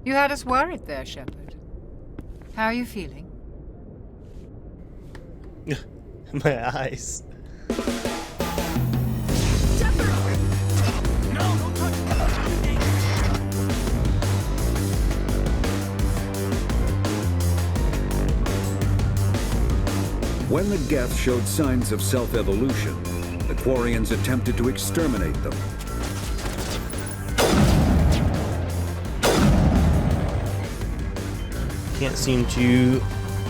You had us worried there, Shepard. How are you feeling? My eyes. When the Geth showed signs of self-evolution, the Quarians attempted to exterminate them. Can't seem to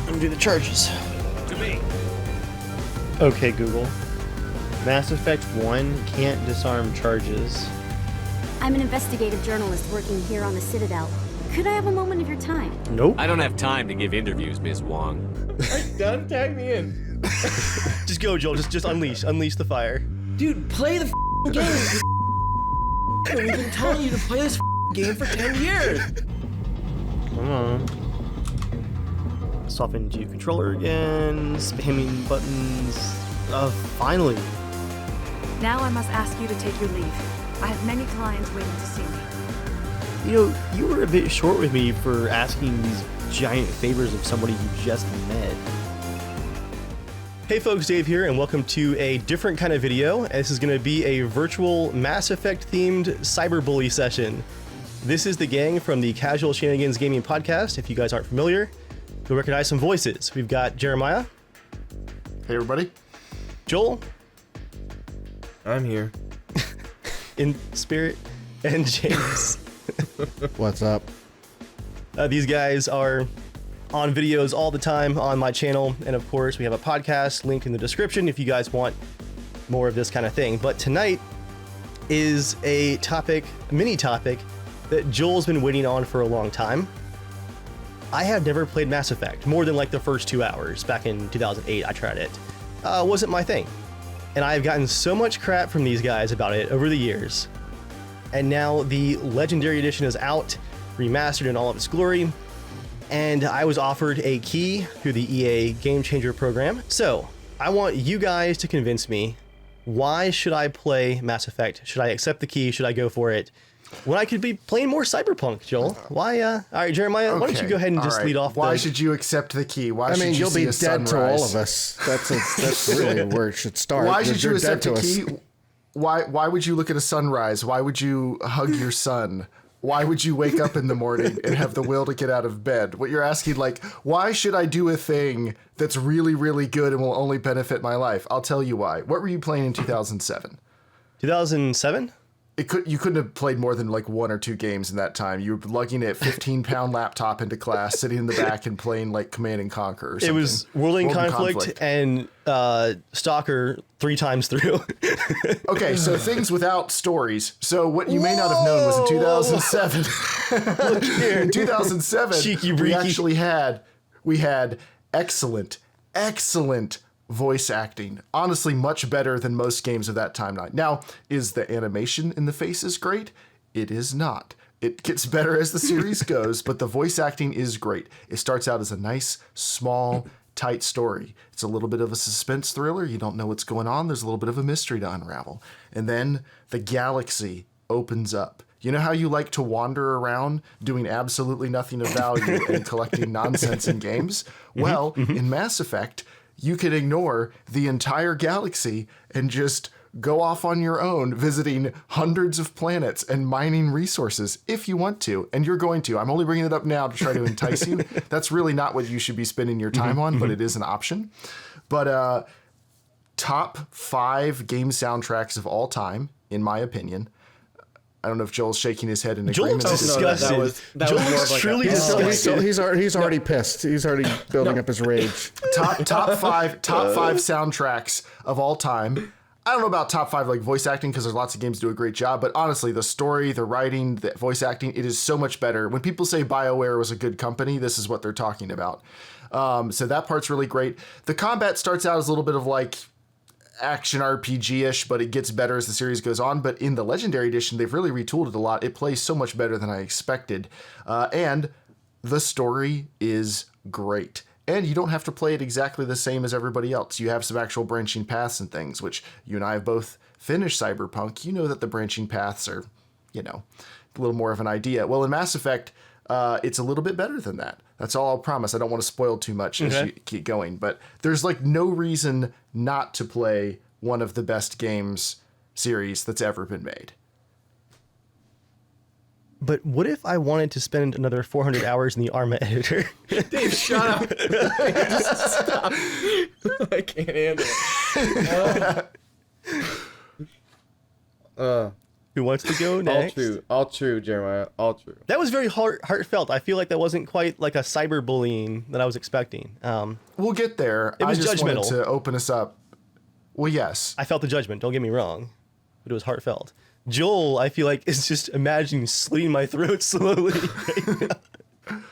undo the charges. To me. Okay, Google. Mass Effect 1 can't disarm charges. I'm an investigative journalist working here on the Citadel. Could I have a moment of your time? Nope. I don't have time to give interviews, Miss Wong. Done? Tag me in. Just go, Joel. Just unleash the fire. Dude, play the game. We've been telling you to play this game for 10 years. Come on. Swap into controller again. Spamming buttons. Finally. Now I must ask you to take your leave. I have many clients waiting to see me. You know, you were a bit short with me for asking these giant favors of somebody you just met. Hey folks, Dave here, and welcome to a different kind of video. This is going to be a virtual Mass Effect themed cyberbully session. This is the gang from the Casual Shenanigans Gaming Podcast. If you guys aren't familiar, you'll recognize some voices. We've got Jeremiah. Hey everybody. Joel. I'm here. In spirit. And James. What's up? These guys are on videos all the time on my channel, and of course we have a podcast link in the description if you guys want more of this kind of thing. But tonight is a mini topic that Joel's been waiting on for a long time. I have never played Mass Effect more than like the first 2 hours. Back in 2008 I tried it. Wasn't my thing, and I have gotten so much crap from these guys about it over the years. And now the Legendary Edition is out, remastered in all of its glory, and I was offered a key through the EA Game Changer program. So I want you guys to convince me, why should I play Mass Effect? Should I accept the key? Should I go for it? When I could be playing more Cyberpunk, Joel. Why? All right, Jeremiah, why don't you go ahead and just lead off? Why should you accept the key? Why should you you'll see be a dead sunrise? to all of us. That's really where it should start. Why should you You're accept dead the to key? us. Why would you look at a sunrise? Why would you hug your son? Why would you wake up in the morning and have the will to get out of bed? What you're asking, like, why should I do a thing that's really, really good and will only benefit my life? I'll tell you why. What were you playing in 2007? 2007? You couldn't have played more than like one or two games in that time. You were lugging a 15-pound laptop into class, sitting in the back and playing like Command and Conquer or something. It was World in Conflict and Stalker 3 times through. Okay, so things without stories. So what you may not have known was in 2007. Look here. In 2007, Cheeky we breeky. actually had excellent voice acting. Honestly, much better than most games of that time. Now, is the animation in the faces great? It is not. It gets better as the series goes, but the voice acting is great. It starts out as a nice, small, tight story. It's a little bit of a suspense thriller. You don't know what's going on. There's a little bit of a mystery to unravel. And then the galaxy opens up. You know how you like to wander around doing absolutely nothing of value and collecting nonsense in games? Well, in Mass Effect, you can ignore the entire galaxy and just go off on your own, visiting hundreds of planets and mining resources if you want to. And you're going to. I'm only bringing it up now to try to entice you. That's really not what you should be spending your time on, but it is an option. But top 5 game soundtracks of all time, in my opinion. I don't know if Joel's shaking his head in agreement. Joel's disgusted. That was more of like truly a- disgusted. He's already pissed. He's already building up his rage. top five soundtracks of all time. I don't know about top 5 like voice acting, because there's lots of games that do a great job, but honestly, the story, the writing, the voice acting, it is so much better. When people say BioWare was a good company, this is what they're talking about. So that part's really great. The combat starts out as a little bit of like action RPG-ish, but it gets better as the series goes on. But in the Legendary Edition, they've really retooled it a lot. It plays so much better than I expected. And the story is great. And you don't have to play it exactly the same as everybody else. You have some actual branching paths and things, which you and I have both finished Cyberpunk. You know that the branching paths are, a little more of an idea. Well, in Mass Effect, it's a little bit better than that. That's all I'll promise. I don't want to spoil too much as you keep going, but there's like no reason not to play one of the best games series that's ever been made. But what if I wanted to spend another 400 hours in the Arma editor? Dave, shut up. Just stop. I can't handle it. Who wants to go next? All true, Jeremiah. All true. That was very heartfelt. I feel like that wasn't quite like a cyberbullying that I was expecting. We'll get there. It was I just judgmental. wanted to open us up. Well, yes. I felt the judgment, don't get me wrong, but it was heartfelt. Joel, I feel like, is just imagining slitting my throat slowly right now.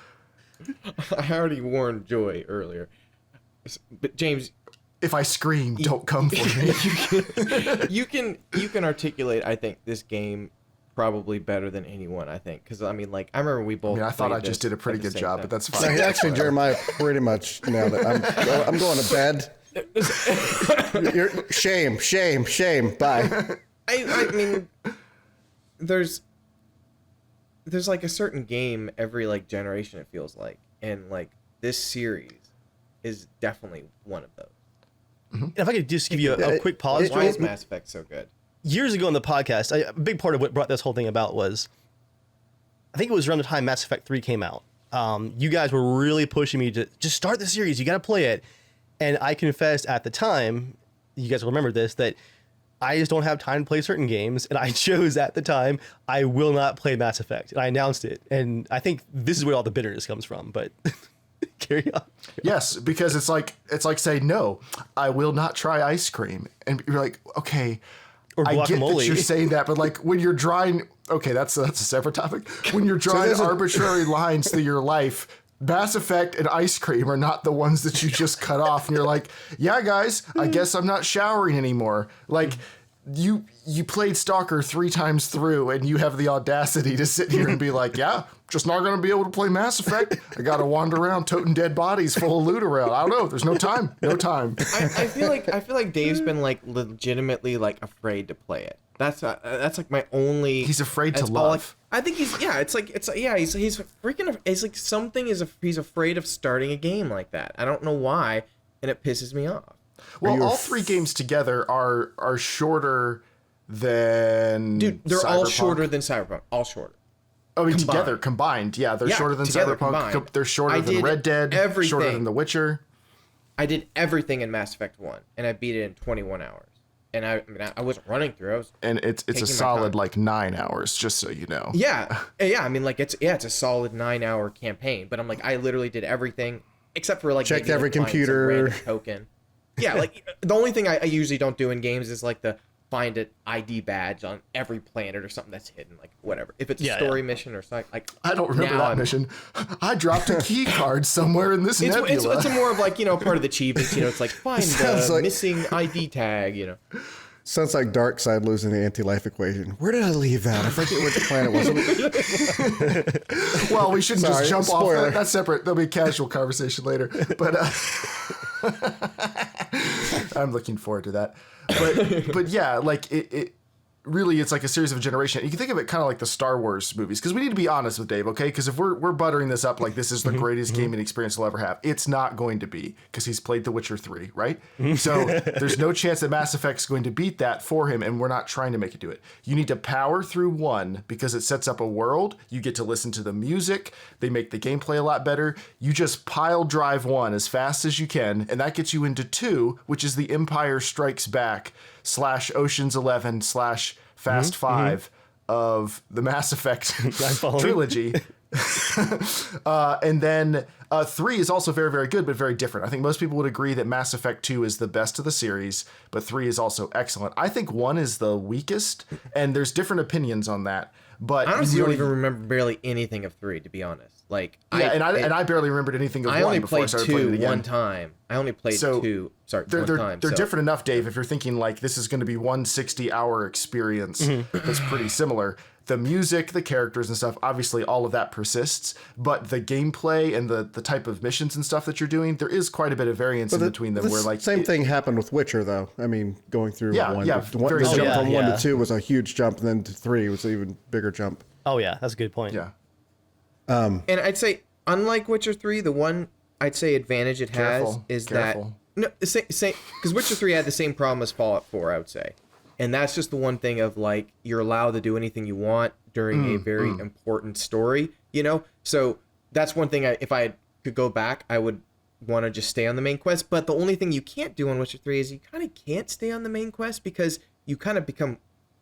I already warned Joy earlier. But James, If I scream, don't come for me. you can articulate, I think, this game probably better than anyone, I think. Because, I mean, like, I remember we both I thought I played just this did a pretty at the good same job, time. but that's So fine. actually, Jeremiah pretty much nailed it. I'm going to bed. Shame. Bye. I mean, there's like a certain game every like generation, it feels like, and like this series is definitely one of those. And if I could just give you a quick pause, Why Joel. is Mass Effect so good? Years ago in the podcast, a big part of what brought this whole thing about was, I think it was around the time Mass Effect 3 came out. You guys were really pushing me to just start the series. You got to play it. And I confessed at the time, you guys will remember this, that I just don't have time to play certain games. And I chose at the time, I will not play Mass Effect. And I announced it. And I think this is where all the bitterness comes from. But carry on. Yes, because it's like saying, no, I will not try ice cream. And you're like, okay, Or I get that guacamole. you're saying that, but like when you're drawing, okay, that's a separate topic. When you're drawing there's a- arbitrary lines through your life, Mass Effect and ice cream are not the ones that you just cut off. And you're like, yeah, guys, I guess I'm not showering anymore. Like you played Stalker 3 times through and you have the audacity to sit here and be like, yeah, just not going to be able to play Mass Effect. I got to wander around toting dead bodies full of loot around. I don't know. There's no time. No time. I feel like Dave's been like legitimately like afraid to play it. That's like my only. He's afraid to that's all, love. I think he's he's freaking. It's like something he's afraid of starting a game like that. I don't know why, and it pisses me off. Well, all 3 games together are shorter than Dude, they're all Cyberpunk. shorter than Cyberpunk. All shorter. I mean, combined. together, combined. Yeah, they're Yeah, shorter than together, Cyberpunk. combined. They're shorter I than did Red Dead. Shorter everything. than The Witcher. I did everything in Mass Effect 1, and I beat it in 21 hours. And I wasn't running through. I was And it's taking a my solid time. like 9 hours, just so you know. Yeah. I mean, like it's a solid 9-hour campaign. But I'm like, I literally did everything except for like Checked maybe, every like, find some computer. random token. Yeah, like the only thing I usually don't do in games is like the find an ID badge on every planet or something that's hidden, like whatever. If it's a story mission or something, like I don't remember now that I'm- mission. I dropped a key card somewhere in this nebula. It's a more of like part of the achievements. It's like find Sounds the like- missing ID tag. Sounds like Darkseid losing the anti-life equation. Where did I leave that? I forget which planet was it. Well, we shouldn't Sorry, just jump spoiler. off. That's separate. There'll be a casual conversation later. But I'm looking forward to that. But yeah, like it really, it's like a series of a generation. You can think of it kind of like the Star Wars movies, because we need to be honest with Dave, okay? Because if we're buttering this up like this is the greatest gaming experience he'll ever have, it's not going to be, because he's played The Witcher 3, right? So there's no chance that Mass Effect's going to beat that for him, and we're not trying to make it do it. You need to power through 1 because it sets up a world. You get to listen to the music. They make the gameplay a lot better. You just pile drive 1 as fast as you can, and that gets you into 2, which is the Empire Strikes Back / Ocean's 11 / Fast 5 of the Mass Effect trilogy. And then 3 is also very, very good, but very different. I think most people would agree that Mass Effect 2 is the best of the series, but 3 is also excellent. I think 1 is the weakest, and there's different opinions on that. But I honestly really, don't even remember barely anything of 3, to be honest. Like yeah, I barely remembered anything of I 1 only before I played started playing it 2 again. one time. I only played 2. Sorry, they're one time. They're so. different enough, Dave. If you're thinking like this is going to be 160-hour experience, that's pretty similar. The music, the characters and stuff, obviously all of that persists, but the gameplay and the type of missions and stuff that you're doing, there is quite a bit of variance in between them. Where like same thing happened with Witcher, though. I mean, going through Yeah, one, yeah, the very jump similar. from 1 Yeah. to 2 was a huge jump, and then to 3 was an even bigger jump. Oh yeah, that's a good point. Yeah. And I'd say, unlike Witcher 3, the one I'd say advantage it has is careful. that because Witcher 3 had the same problem as Fallout 4, I would say, and that's just the one thing of like you're allowed to do anything you want during a very important story, you know. So that's one thing. If I could go back, I would want to just stay on the main quest. But the only thing you can't do on Witcher 3 is you kind of can't stay on the main quest because you kind of become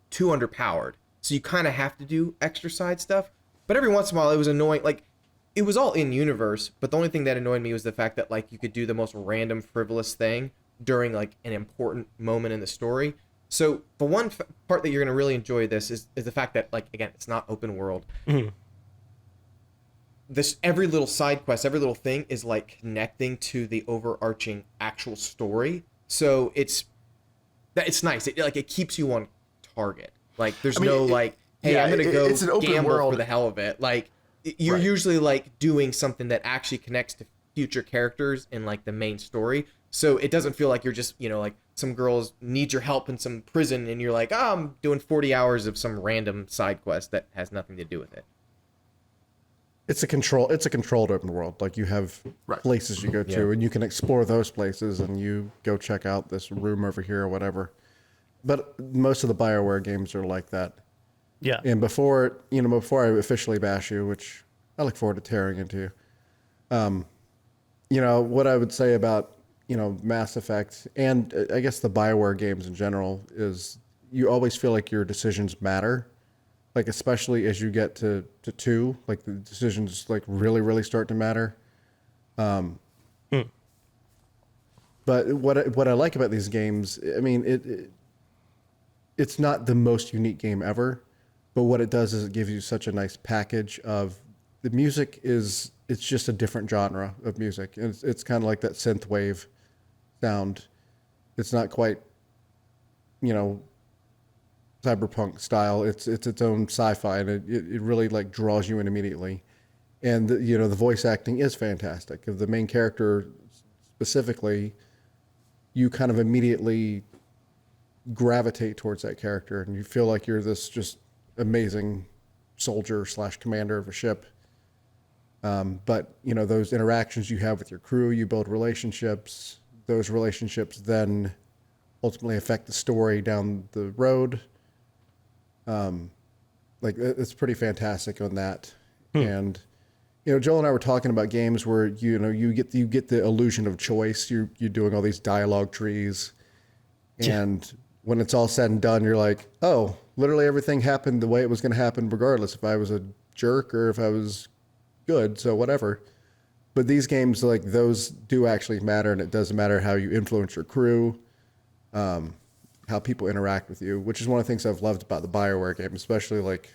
too underpowered. So you kind of have to do extra side stuff. But every once in a while, it was annoying. Like, it was all in universe, but the only thing that annoyed me was the fact that like you could do the most random frivolous thing during like an important moment in the story. So the one part that you're going to really enjoy this is the fact that like, again, it's not open world. This every little side quest, every little thing is like connecting to the overarching actual story. So it's nice. It keeps you on target. Like there's hey, I'm going to go it's an open gamble world for the hell of it. Like, you're usually like doing something that actually connects to future characters in like the main story. So it doesn't feel like you're just, you know, like some girls need your help in some prison and you're like, oh, I'm doing 40 hours of some random side quest that has nothing to do with it. It's a controlled open world. Like you have places you go to and you can explore those places and you go check out this room over here or whatever. But most of the BioWare games are like that. Yeah. And before I officially bash you, which I look forward to tearing into, what I would say about, Mass Effect and I guess the BioWare games in general is you always feel like your decisions matter. Like, especially as you get to 2, like the decisions like really, really start to matter. But what I like about these games, I mean, it's not the most unique game ever. But what it does is it gives you such a nice package of the music it's just a different genre of music. It's kind of like that synth wave sound. It's not quite, cyberpunk style. It's its own sci-fi and it really like draws you in immediately. And the voice acting is fantastic. Of the main character specifically, you kind of immediately gravitate towards that character and you feel like you're this just amazing soldier / commander of a ship. But those interactions you have with your crew, you build relationships. Those relationships then ultimately affect the story down the road. It's pretty fantastic on that. And Joel and I were talking about games where you get the illusion of choice. You're doing all these dialogue trees, and when it's all said and done, you're like, oh, literally everything happened the way it was going to happen, regardless if I was a jerk or if I was good. So whatever. But these games, like those, do actually matter, and it does matter how you influence your crew, how people interact with you, which is one of the things I've loved about the BioWare game, especially like,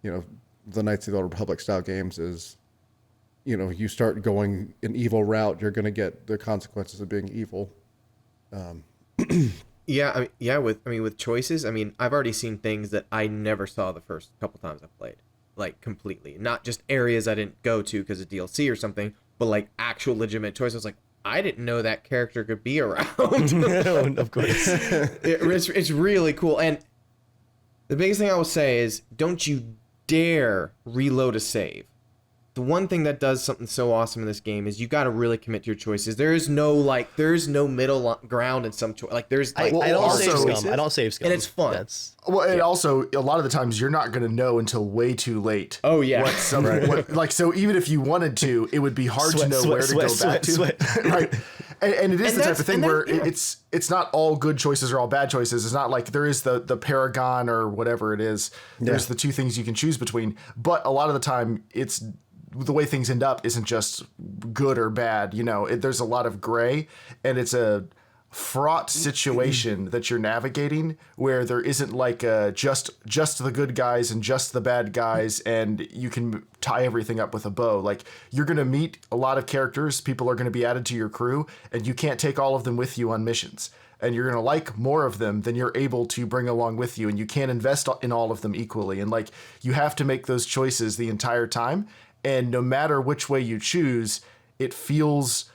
the Knights of the Old Republic style games is, you start going an evil route, you're going to get the consequences of being evil. With choices, I've already seen things that I never saw the first couple times I played, like completely. Not just areas I didn't go to because of DLC or something, but like actual legitimate choices. Like, I didn't know that character could be around. Of course. It's really cool. And the biggest thing I will say is, don't you dare reload a save. The one thing that does something so awesome in this game is you got to really commit to your choices. There is no middle ground in some choice. Like there's like I don't save scum. I don't save scum. And it's fun. Also a lot of the times you're not going to know until way too late. Oh yeah. So even if you wanted to, it would be hard to know where to go back to. Right. And it is the type of thing where it's not all good choices or all bad choices. It's not like there is the Paragon or whatever it is. There's the two things you can choose between. But a lot of the time, it's the way things end up isn't just good or bad. There's a lot of gray, and it's a fraught situation that you're navigating where there isn't like just the good guys and just the bad guys, and you can tie everything up with a bow. Like, you're going to meet a lot of characters, people are going to be added to your crew, and you can't take all of them with you on missions. And you're going to like more of them than you're able to bring along with you, and you can't invest in all of them equally. And like, you have to make those choices the entire time. And no matter which way you choose, it feels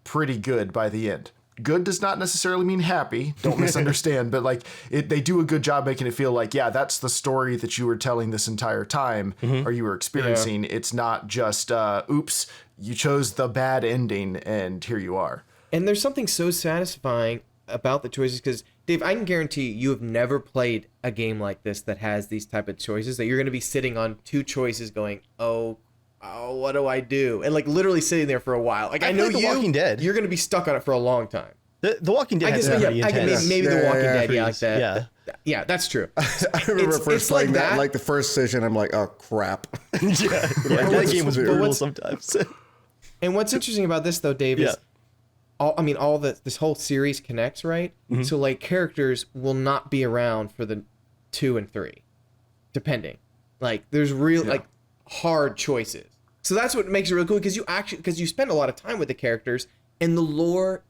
pretty good by the end. good does not necessarily mean happy. Don't misunderstand, but like they do a good job making it feel like, yeah, that's the story that you were telling this entire time or you were experiencing. It's not just, oops, you chose the bad ending and here you are. And there's something so satisfying about the choices, because Dave, I can guarantee you have never played a game like this that has these type of choices, that you're going to be sitting on two choices going, oh, what do I do? And like literally sitting there for a while. Like I know The Walking Dead. You're going to be stuck on it for a long time. The Walking Dead. I guess maybe The Walking Dead, yeah, like that. Yeah. Yeah, that's true. I remember first playing like that, like the first session, I'm like, oh crap. That game was brutal sometimes. And what's interesting about this though, Dave, is this whole series connects, right? So like characters will not be around for the 2 and 3, depending. Like there's like hard choices. So that's what makes it really cool, because you spend a lot of time with the characters, and the lore.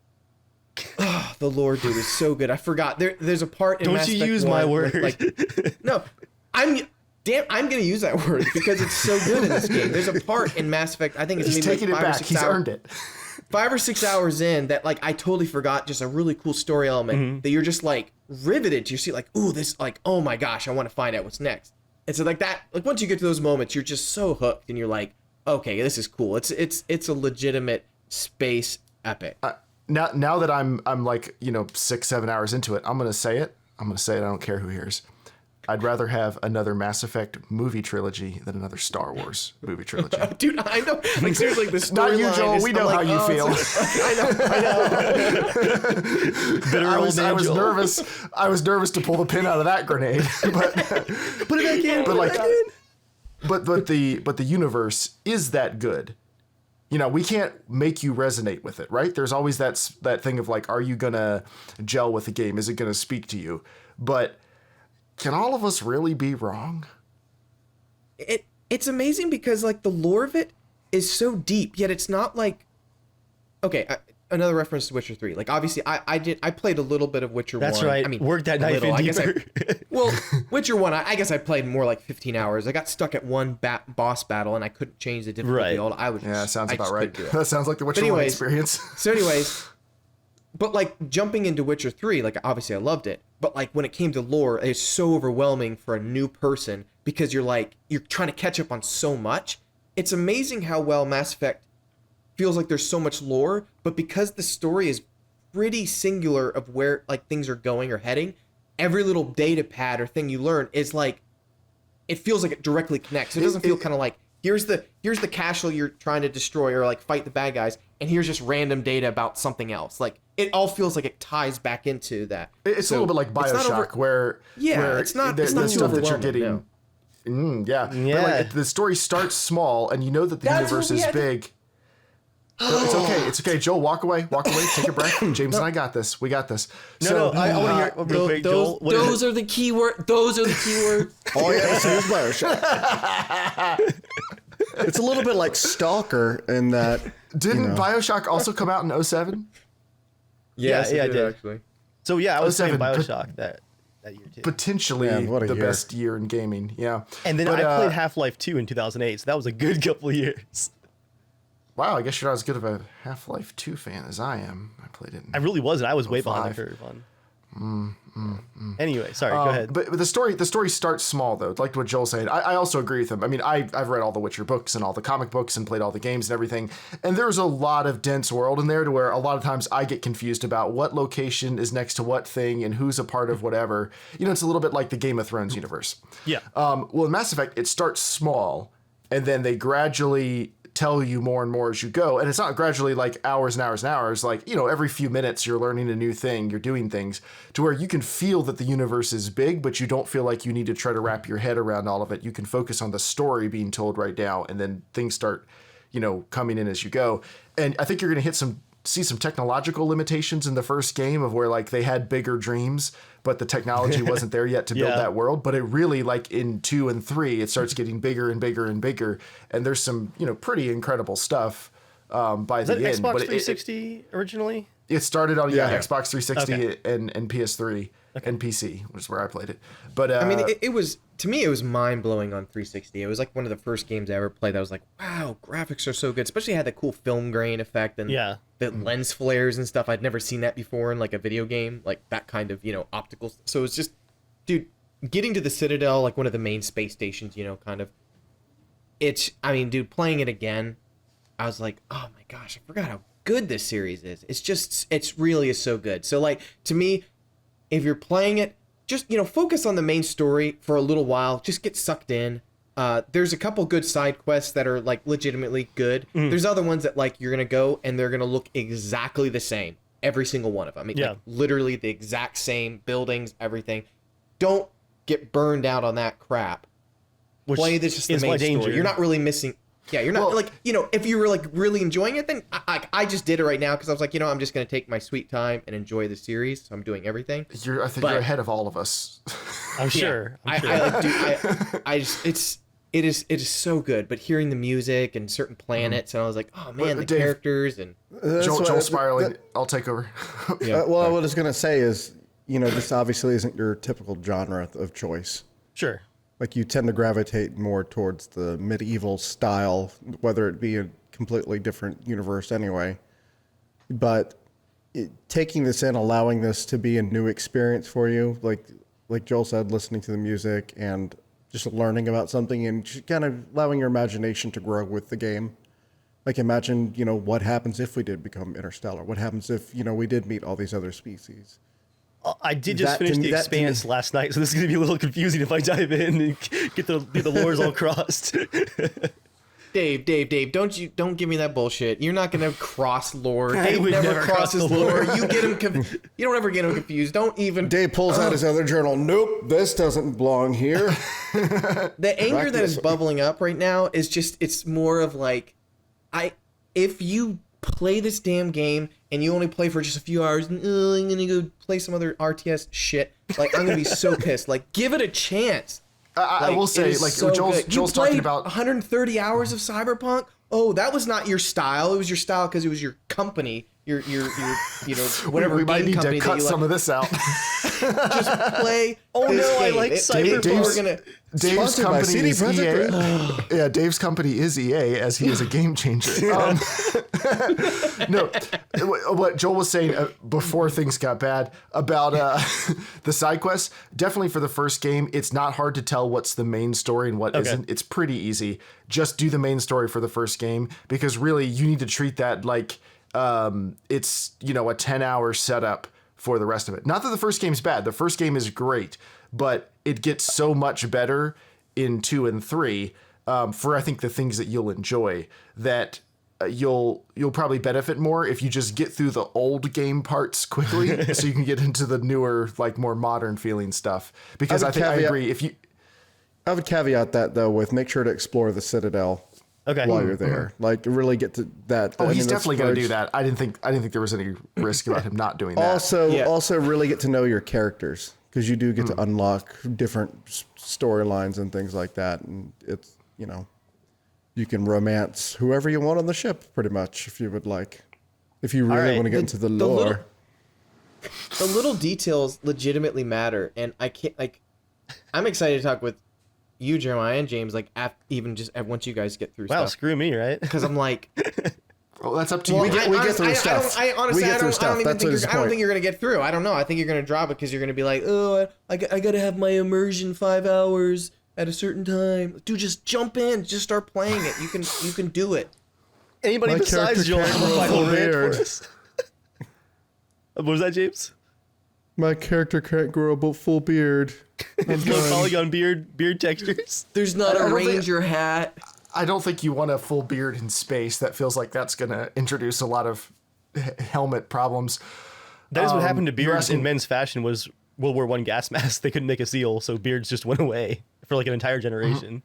Oh, the lore, dude, is so good. I forgot. There's a part in Mass Effect 1. Don't you use my word. No, I'm gonna use that word because it's so good in this game. There's a part in Mass Effect, I think it's maybe taking like 5 it or back. 6 He's hours. earned it. 5 or 6 hours in, that like I totally forgot just a really cool story element that you're just like riveted to your seat, like, ooh, this, like, oh my gosh, I want to find out what's next. And so like that, like once you get to those moments, you're just so hooked, and you're like, okay, this is cool. It's a legitimate space epic. Now that I'm like, 6-7 hours into it, I'm gonna say it. I don't care who hears. I'd rather have another Mass Effect movie trilogy than another Star Wars movie trilogy. Dude, I know. Like seriously, the storyline. Not you, Joel. We know how you feel. I know. I was nervous. I was nervous to pull the pin out of that grenade. But Put it back in. But like, but the universe is that good. We can't make you resonate with it, right? There's always that thing of like, are you gonna gel with the game? Is it gonna speak to you? But can all of us really be wrong? It's amazing because like the lore of it is so deep, yet it's not like, okay, another reference to Witcher 3. Like obviously I played a little bit of Witcher 1. That's right. I mean, work that knife in deeper. Well, Witcher 1, I guess I played more like 15 hours. I got stuck at one boss battle and I couldn't change the difficulty. Right. I would Sounds about right. That sounds like the Witcher 1 experience. So anyways, but like jumping into Witcher 3, like obviously I loved it, but like when it came to lore, it's so overwhelming for a new person because you're trying to catch up on so much. It's amazing how well Mass Effect feels like there's so much lore, but because the story is pretty singular of where like things are going or heading, every little data pad or thing you learn is like, it feels like it directly connects. It doesn't feel kind of like, here's the castle you're trying to destroy or like fight the bad guys, and here's just random data about something else. Like it all feels like it ties back into that. It's a little bit like BioShock, where it's not the stuff that you're overwhelming, getting. no. Yeah. But like, the story starts small, and you know that the universe is big. No, it's okay. Joel, walk away. Take a breath. James and I got this. We got this. No, I want to hear real quick, Joel. Those are the key words. Those are the key words. Oh yeah, so here's BioShock. It's a little bit like Stalker in that. Didn't BioShock also come out in 2007? Yes, yeah, it I did. actually. So yeah, I was saying 07, BioShock that year too. Potentially the best year in gaming. Yeah. And then I played Half-Life 2 in 2008, so that was a good couple of years. Wow, I guess you're not as good of a Half-Life 2 fan as I am. I played it. I really wasn't. I was way behind the curve on. Anyway, sorry, go ahead. But the story starts small though. Like what Joel's saying, I also agree with him. I mean, I've read all the Witcher books and all the comic books and played all the games and everything. And there's a lot of dense world in there to where a lot of times I get confused about what location is next to what thing and who's a part of whatever. It's a little bit like the Game of Thrones universe. Yeah. Well, in Mass Effect, it starts small and then they gradually tell you more and more as you go, and it's not gradually like hours and hours and hours, like every few minutes you're learning a new thing, you're doing things to where you can feel that the universe is big, but you don't feel like you need to try to wrap your head around all of it. You can focus on the story being told right now, and then things start coming in as you go. And I think you're going to see some technological limitations in the first game of where like they had bigger dreams, but the technology wasn't there yet to build that world. But it really, like in 2 and 3, it starts getting bigger and bigger and bigger. And there's some, pretty incredible stuff by the end. Xbox 360 originally? It started on Xbox 360 and PS3 and PC, which is where I played it. But I mean, it was, to me, it was mind blowing on 360. It was like one of the first games I ever played that was like, wow, graphics are so good. Especially had that cool film grain effect and the lens flares and stuff. I'd never seen that before in like a video game, like that kind of, optical. So it's just, dude, getting to the Citadel, like one of the main space stations, kind of. Dude, playing it again, I was like, oh my gosh, I forgot how good this series is. It's really is so good. So like, to me, if you're playing it, just, focus on the main story for a little while. Just get sucked in. There's a couple good side quests that are like legitimately good. There's other ones that like you're gonna go and they're gonna look exactly the same, every single one of them. Like, literally the exact same buildings, everything. Don't get burned out on that crap. Play this just the main story. You're not really missing. Yeah, you're not if you were like really enjoying it, then I just did it right now because I was like, I'm just gonna take my sweet time and enjoy the series. So I'm doing everything. I think you're ahead of all of us. I'm sure. It is so good. But hearing the music and certain planets, and I was like, oh man, the Dave, characters and Joel spiraling. I'll take over. Well, what I was going to say is, this obviously isn't your typical genre of choice. Sure. Like, you tend to gravitate more towards the medieval style, whether it be a completely different universe anyway. But taking this in, allowing this to be a new experience for you, like Joel said, listening to the music and just learning about something and just kind of allowing your imagination to grow with the game. Like, imagine, what happens if we did become interstellar? What happens if, we did meet all these other species? I did just finish The Expanse last night, so this is going to be a little confusing if I dive in and get the lores all crossed. Dave, don't give me that bullshit. You're not gonna cross lore. Dave never crosses lore. You get him. You don't ever get him confused. Don't even. Dave pulls out his other journal. Nope, this doesn't belong here. The anger that is bubbling up right now is just. It's more of like, if you play this damn game and you only play for just a few hours, and I'm gonna go play some other RTS shit. Like, I'm gonna be so pissed. Like, give it a chance. I will say, like, so Joel's talking about 130 hours of Cyberpunk. Oh, that was not your style. It was your style because it was your company, your whatever. We might need to cut some of this out. Just play. Oh this no, game. I like Cyberpunk. Dave's company is EA. Yeah, Dave's company is EA, as he is a game changer. No, what Joel was saying before things got bad about the side quests, definitely for the first game, it's not hard to tell what's the main story and what isn't. It's pretty easy. Just do the main story for the first game, because really you need to treat that like it's, a 10-hour setup for the rest of it. Not that the first game's bad. The first game is great, but it gets so much better in 2 and 3 for, I think, the things that you'll enjoy, that you'll probably benefit more if you just get through the old game parts quickly so you can get into the newer, like, more modern feeling stuff. Because I agree. I would caveat that, though, with make sure to explore the Citadel. While you're there, like, really get to that. Oh, he's definitely going to do that. I didn't think there was any risk about him not doing that. Also, really get to know your characters, because you do get to unlock different storylines and things like that, and it's you can romance whoever you want on the ship, pretty much, if you would like. If you really want to get into the lore, the little details legitimately matter, and I'm excited to talk with you, Jeremiah, and James, like, even just once you guys get through stuff. Wow, screw me, right? Because I'm like, well, that's up to you. We get through stuff. I don't think you're gonna get through. I don't know. I think you're gonna drop it because you're gonna be like, oh, I gotta have my immersion 5 hours at a certain time. Dude, just jump in, just start playing it. You can do it. Anybody besides Joel have a final rant for us? What was that, James? My character can't grow a full beard. No polygon beard textures. There's not a ranger hat. I don't think you want a full beard in space. That feels like that's going to introduce a lot of helmet problems. That is what happened to beards in men's fashion. Was World War I gas masks. They couldn't make a seal, so beards just went away for like an entire generation.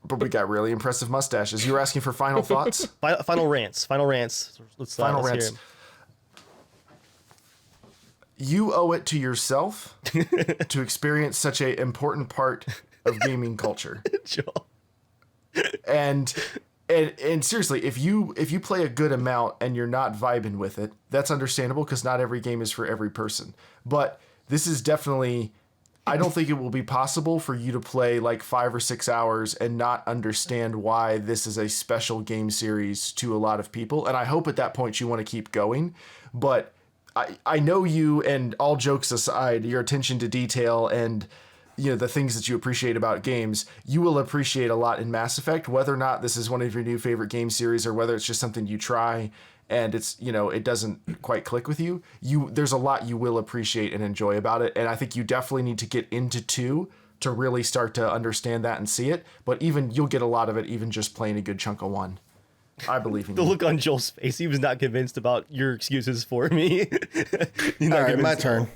But we got really impressive mustaches. You were asking for final thoughts? Final rants. Let's hear 'em. You owe it to yourself to experience such an important part of gaming culture. Joel. And seriously, if you play a good amount and you're not vibing with it, that's understandable, because not every game is for every person. But this is definitely I don't think it will be possible for you to play like 5 or 6 hours and not understand why this is a special game series to a lot of people. And I hope at that point you want to keep going. But I know you, and all jokes aside, your attention to detail and the things that you appreciate about games, you will appreciate a lot in Mass Effect, whether or not this is one of your new favorite game series or whether it's just something you try and it's, it doesn't quite click with you. There's a lot you will appreciate and enjoy about it. And I think you definitely need to get into 2 to really start to understand that and see it. But even you'll get a lot of it, even just playing a good chunk of 1. I believe in The you. look on Joel's face, he was not convinced about your excuses for me. All right, my turn.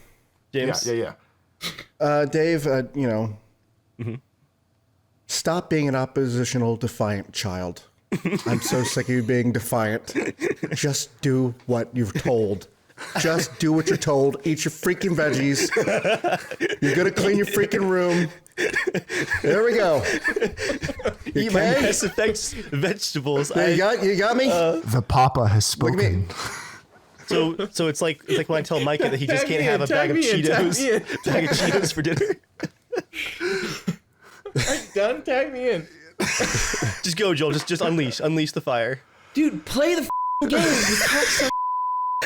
James? Yeah. Dave, stop being an oppositional, defiant child. I'm so sick of you being defiant. Just do what you're told. Just do what you're told. Eat your freaking veggies. You're gonna clean your freaking room. There we go. Eat my Mass Effect vegetables. You got me? The Papa has Look at me. spoken. So it's like when I tell Micah that he just can't have a bag of Cheetos for dinner. Are you done? Tag me in. Just go, Joel. Just unleash the fire. Dude, play the game.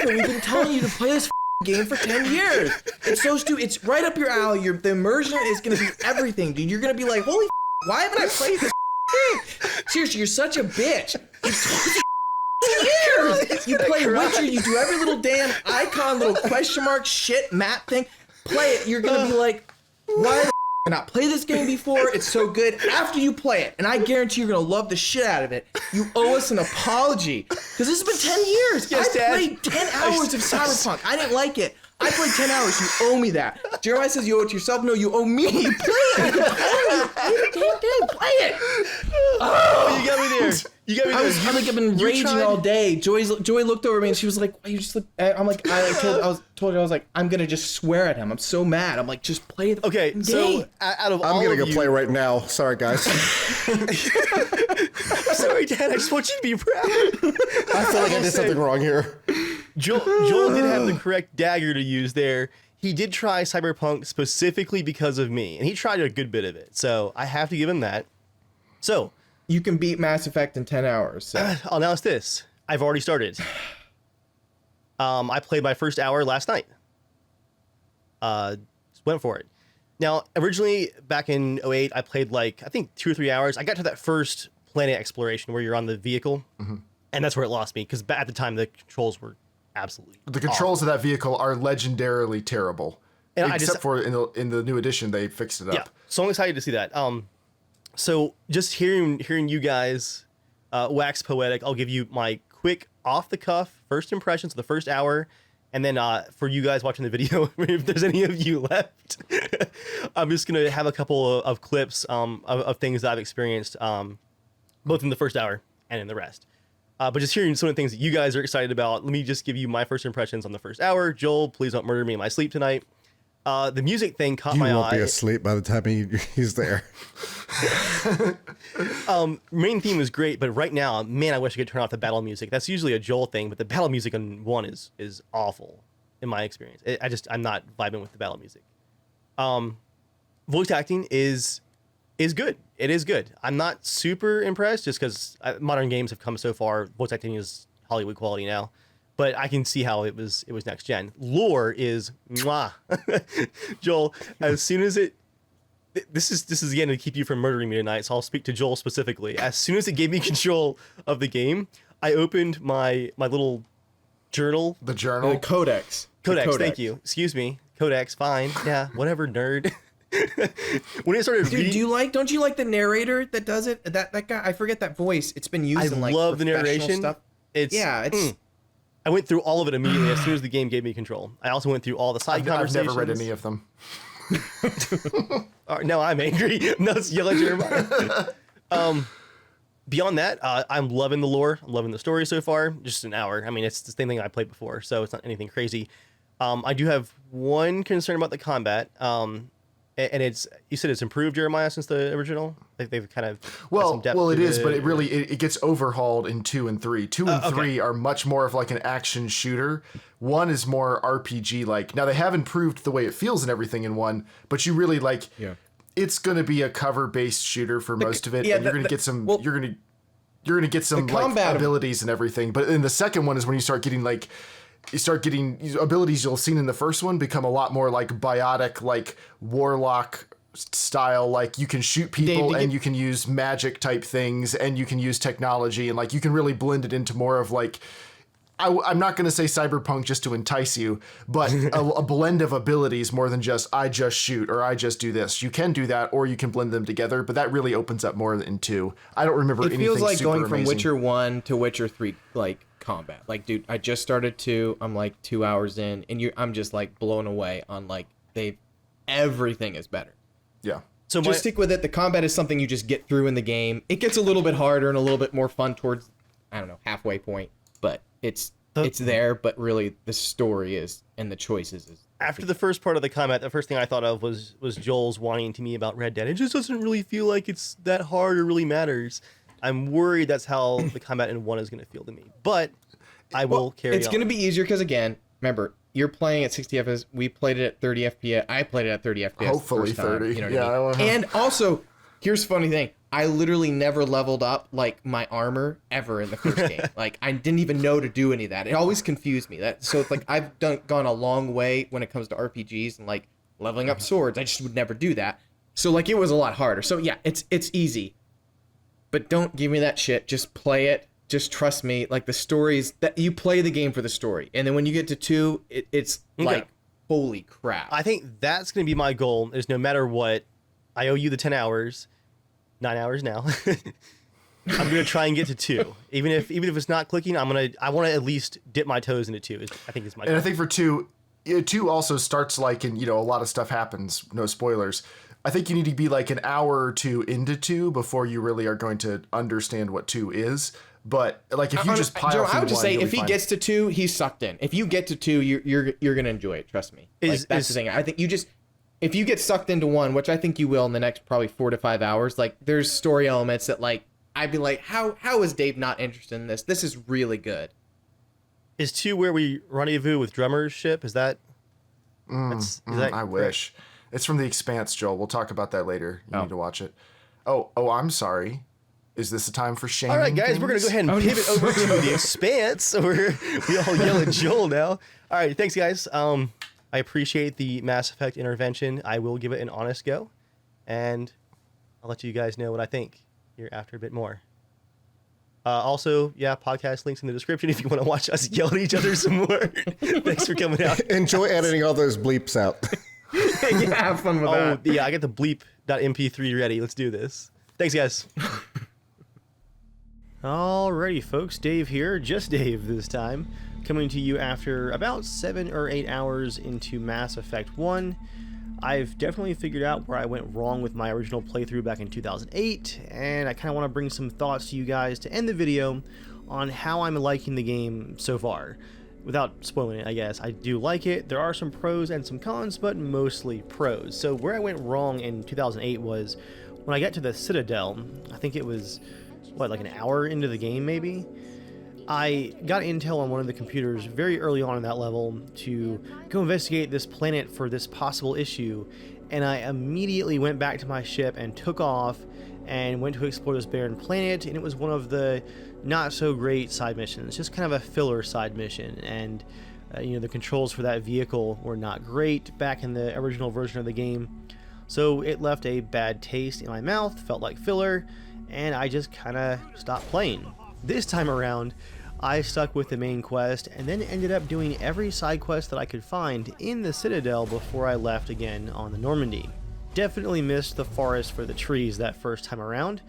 We've been telling you to play this game for 10 years. It's so stupid. It's right up your alley. The immersion is going to be everything, dude. You're going to be like, holy why haven't I played this game? Seriously, you're such a bitch. Years. You play Witcher, you do every little damn icon, little question mark, shit, map thing. Play it. You're going to be like, why did I not play this game before? It's so good. After you play it, and I guarantee you're going to love the shit out of it, you owe us an apology. Because this has been 10 years. Yes, I Dad. played 10 hours of Cyberpunk. I didn't like it. I played 10 hours. You owe me that. Jeremiah says you owe it to yourself. No, you owe me. Play it. Play the damn game. Play it. Oh, you got me there. I've been raging all day. Joy looked over at me and she was like, "Why you just look?" I'm like, I told her I was like, I'm gonna just swear at him. I'm so mad. I'm like, just play the Okay, game. so out of all I'm gonna of go you, play right now. Sorry, guys. Sorry, Dad. I just want you to be proud. I feel like I did something wrong here. Joel did have the correct dagger to use there. He did try Cyberpunk specifically because of me, and he tried a good bit of it. So I have to give him that. So You can beat Mass Effect in 10 hours. So. I'll announce this. I've already started. I played my first hour last night. Just went for it. Now, originally back in 2008, I played I think 2 or 3 hours. I got to that first planet exploration where you're on the vehicle, and that's where it lost me because at the time the controls were absolutely The controls of that vehicle are legendarily terrible. And Except for in the new edition, they fixed it up. Yeah, so I'm excited to see that. So just hearing you guys wax poetic, I'll give you my quick off the cuff first impressions of the first hour, and then for you guys watching the video, if there's any of you left, I'm just gonna have a couple of clips of things that I've experienced, both in the first hour and in the rest. But just hearing some of the things that you guys are excited about, let me just give you my first impressions on the first hour. Joel, please don't murder me in my sleep tonight. The music thing caught my eye. You won't be asleep by the time he's there. Main theme was great, but right now, man, I wish I could turn off the battle music. That's usually a Joel thing, but the battle music on 1 is awful in my experience. I'm not vibing with the battle music. Voice acting is good. It is good. I'm not super impressed just because modern games have come so far. Voice acting is Hollywood quality now. But I can see how it was next gen. Lore is mwah. Joel, as soon as this is again to keep you from murdering me tonight, so I'll speak to Joel specifically. As soon as it gave me control of the game, I opened my little journal. The journal? The codex. Codex, thank you. Excuse me. Codex, fine. Yeah, whatever, nerd. When it started reading, don't you like the narrator that does it? That guy, I forget that voice. It's been used in love the narration stuff. It's I went through all of it immediately as soon as the game gave me control. I also went through all the side conversations. I've never read any of them. Now I'm angry. No, it's yell at Jeremiah. Beyond that, I'm loving the lore. I'm loving the story so far. Just an hour. I mean, it's the same thing I played before, so it's not anything crazy. I do have one concern about the combat, and And it's, you said it's improved, Jeremiah, since the original? Like they've kind of well, it is, but it gets overhauled in 2 and 3. 2 and 3 are much more of like an action shooter. 1 is more RPG like. Now they have improved the way it feels and everything in 1, but you really like. Yeah. It's going to be a cover-based shooter for most of it, and you're going to get some. You're going to get some like abilities and everything. But in the second one is when you start getting like. You start getting abilities you'll have seen in the first one become a lot more like biotic, like warlock style. Like you can shoot people and you can use magic type things and you can use technology and like you can really blend it into more of like, I'm not going to say cyberpunk just to entice you, but a blend of abilities more than just I just shoot or I just do this. You can do that or you can blend them together, but that really opens up more in 2. I don't remember anything super amazing. It feels like going from Witcher 1 to Witcher 3, like combat. Like, dude, I just started 2. I'm like 2 hours in, and I'm just like blown away on like everything is better. Yeah. So just stick with it. The combat is something you just get through in the game. It gets a little bit harder and a little bit more fun towards, I don't know, halfway point, but it's there. But really, the story is and the choices is. After the first part of the combat, the first thing I thought of was Joel's whining to me about Red Dead. It just doesn't really feel like it's that hard or really matters. I'm worried that's how the combat in 1 is going to feel to me, but I will carry on. It's going to be easier because, again, remember, you're playing at 60 FPS. We played it at 30 FPS. I played it at 30 FPS. Hopefully 30. You know what I mean? And also, here's the funny thing. I literally never leveled up, like, my armor ever in the first game. Like, I didn't even know to do any of that. It always confused me. So, it's like, I've gone a long way when it comes to RPGs and, like, leveling up swords. I just would never do that. So, like, it was a lot harder. So, yeah, it's easy. But don't give me that shit. Just play it. Just trust me. Like the stories that you play the game for the story. And then when you get to 2, it's like, holy crap. I think that's going to be my goal is no matter what, I owe you the 10 hours, 9 hours now. I'm going to try and get to 2. Even if it's not clicking, I want to at least dip my toes into 2. I think it's my goal. And I think for 2 also starts like, and a lot of stuff happens, no spoilers. I think you need to be like an hour or 2 into 2 before you really are going to understand what 2 is. But like if you just pile Joe, through I would just say if he fine. gets to 2, he's sucked in. If you get to 2, you're gonna enjoy it. Trust me. That's the thing. I think if you get sucked into 1, which I think you will in the next probably 4 to 5 hours, like there's story elements that like I'd be like, how is Dave not interested in this? This is really good. Is 2 where we rendezvous with Drummer's ship? Is that? I wish. It's from The Expanse, Joel. We'll talk about that later. You need to watch it. Oh, I'm sorry. Is this a time for shaming? All right, guys, we're going to go ahead and pivot over to The Expanse. We all yell at Joel now. All right, thanks, guys. I appreciate the Mass Effect intervention. I will give it an honest go, and I'll let you guys know what I think here after a bit more. Also, podcast links in the description if you want to watch us yell at each other some more. Thanks for coming out. Enjoy editing all those bleeps out. Yeah, have fun with that. Oh, yeah, I got the bleep.mp3 ready. Let's do this. Thanks, guys. Alrighty, folks. Dave here. Just Dave this time. Coming to you after about 7 or 8 hours into Mass Effect 1. I've definitely figured out where I went wrong with my original playthrough back in 2008, and I kind of want to bring some thoughts to you guys to end the video on how I'm liking the game so far. Without spoiling it, I guess. I do like it. There are some pros and some cons, but mostly pros. So where I went wrong in 2008 was when I got to the Citadel. I think it was, like an hour into the game, maybe? I got intel on one of the computers very early on in that level to go investigate this planet for this possible issue, and I immediately went back to my ship and took off and went to explore this barren planet, and it was one of the not so great side missions, just kind of a filler side mission, and the controls for that vehicle were not great back in the original version of the game, so it left a bad taste in my mouth, felt like filler, and I just kind of stopped playing. This time around, I stuck with the main quest and then ended up doing every side quest that I could find in the Citadel before I left again on the Normandy. Definitely missed the forest for the trees that first time around.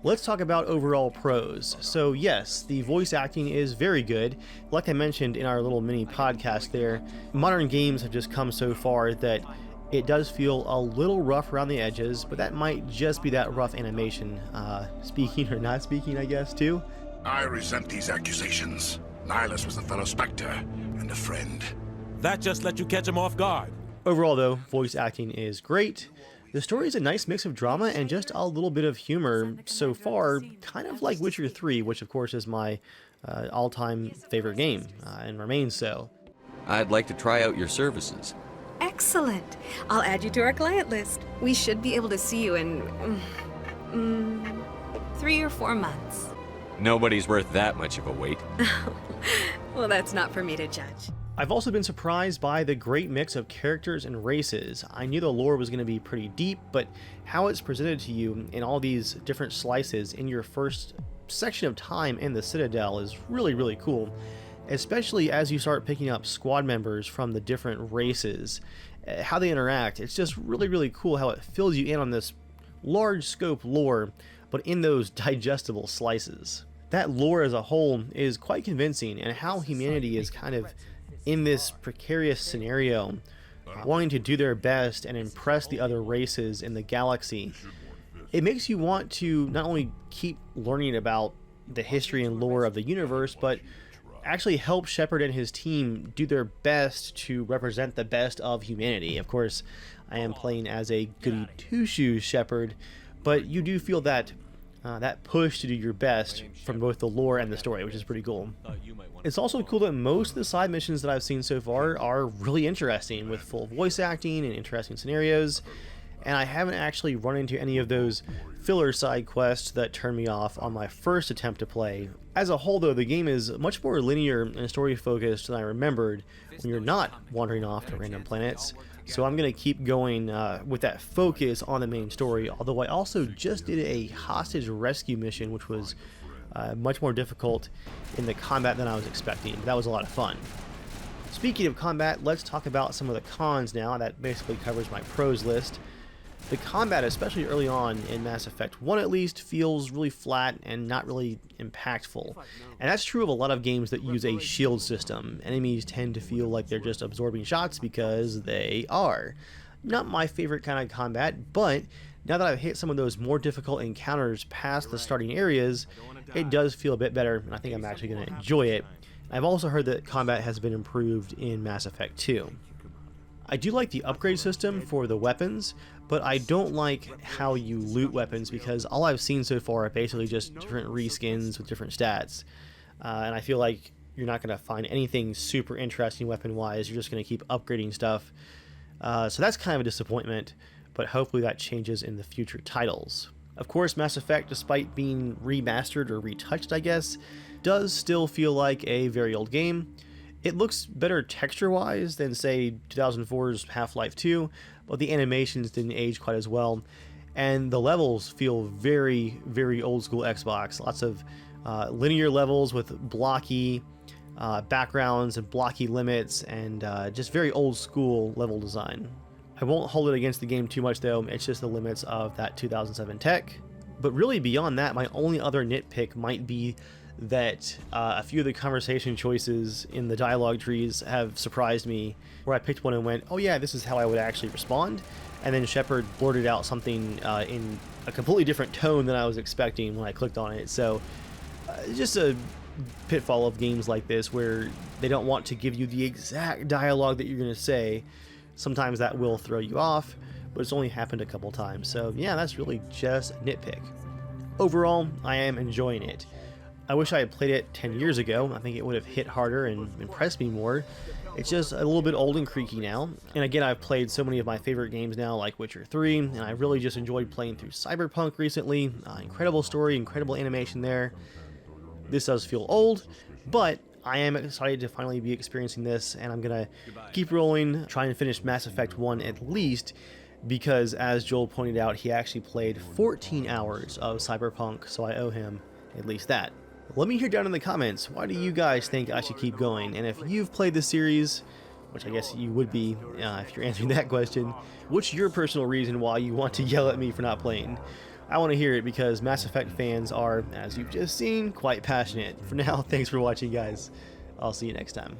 Let's talk about overall pros. So yes, the voice acting is very good. Like I mentioned in our little mini podcast there, modern games have just come so far that it does feel a little rough around the edges, but that might just be that rough animation, speaking or not speaking, I guess, too. I resent these accusations. Nihilus was a fellow Spectre and a friend. That just let you catch him off guard. Overall though, voice acting is great. The story is a nice mix of drama and just a little bit of humor so far, kind of like Witcher 3, which of course is my all-time favorite game, and remains so. I'd like to try out your services. Excellent. I'll add you to our client list. We should be able to see you in 3 or 4 months. Nobody's worth that much of a wait. Well, that's not for me to judge. I've also been surprised by the great mix of characters and races. I knew the lore was going to be pretty deep, but how it's presented to you in all these different slices in your first section of time in the Citadel is really, really cool. Especially as you start picking up squad members from the different races, how they interact. It's just really, really cool how it fills you in on this large scope lore, but in those digestible slices. That lore as a whole is quite convincing, and how humanity is kind of in this precarious scenario, wanting to do their best and impress the other races in the galaxy. It makes you want to not only keep learning about the history and lore of the universe, but actually help Shepard and his team do their best to represent the best of humanity. Of course, I am playing as a goody two-shoes Shepard, but you do feel that that push to do your best from both the lore and the story, which is pretty cool. It's also cool that most of the side missions that I've seen so far are really interesting, with full voice acting and interesting scenarios, and I haven't actually run into any of those filler side quests that turned me off on my first attempt to play. As a whole though, the game is much more linear and story focused than I remembered when you're not wandering off to random planets. So I'm going to keep going with that focus on the main story, although I also just did a hostage rescue mission, which was much more difficult in the combat than I was expecting. That was a lot of fun. Speaking of combat, let's talk about some of the cons now. That basically covers my pros list. The combat, especially early on in Mass Effect 1 at least, feels really flat and not really impactful. And that's true of a lot of games that use a shield system. Enemies tend to feel like they're just absorbing shots because they are. Not my favorite kind of combat, but now that I've hit some of those more difficult encounters past the starting areas, it does feel a bit better, and I think I'm actually going to enjoy it. I've also heard that combat has been improved in Mass Effect 2. I do like the upgrade system for the weapons, but I don't like how you loot weapons, because all I've seen so far are basically just different reskins with different stats. And I feel like you're not going to find anything super interesting weapon-wise. You're just going to keep upgrading stuff. So that's kind of a disappointment, but hopefully that changes in the future titles. Of course, Mass Effect, despite being remastered or retouched, I guess, does still feel like a very old game. It looks better texture-wise than, say, 2004's Half-Life 2, but the animations didn't age quite as well, and the levels feel very, very old-school Xbox. Lots of linear levels with blocky backgrounds and blocky limits, and just very old-school level design. I won't hold it against the game too much, though. It's just the limits of that 2007 tech. But really, beyond that, my only other nitpick might be that a few of the conversation choices in the dialogue trees have surprised me, where I picked one and went, oh yeah, this is how I would actually respond, and then Shepard blurted out something in a completely different tone than I was expecting when I clicked on it. So just a pitfall of games like this, where they don't want to give you the exact dialogue that you're going to say. Sometimes that will throw you off, but it's only happened a couple times. So yeah, that's really just a nitpick. Overall, I am enjoying it. I wish I had played it 10 years ago. I think it would have hit harder and impressed me more. It's just a little bit old and creaky now. And again, I've played so many of my favorite games now, like Witcher 3, and I really just enjoyed playing through Cyberpunk recently. Incredible story, incredible animation there. This does feel old, but I am excited to finally be experiencing this, and I'm going to keep rolling, try and finish Mass Effect 1 at least, because as Joel pointed out, he actually played 14 hours of Cyberpunk, so I owe him at least that. Let me hear down in the comments, why do you guys think I should keep going? And if you've played the series, which I guess you would be if you're answering that question, what's your personal reason why you want to yell at me for not playing? I want to hear it, because Mass Effect fans are, as you've just seen, quite passionate. For now, thanks for watching, guys. I'll see you next time.